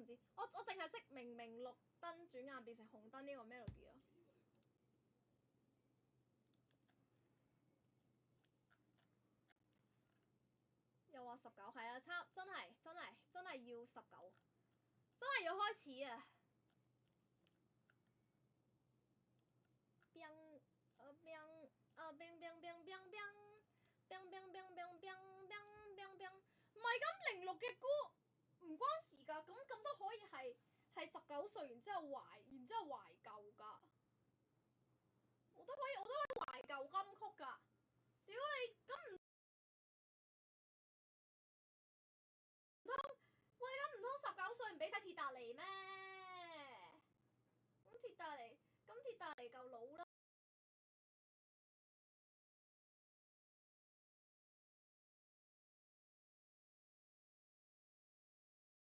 知。我淨係識明明綠燈轉眼變成紅燈呢個 melody 咯。又話19係啊，真係要19，真係要開始啊！唔係咁06嘅歌唔關事㗎，咁都可以係19歲，然之後懷舊㗎。我都可以懷舊金曲㗎。屌你咁唔通19歲唔俾睇鐵達尼咩？咁鐵達尼夠老啦。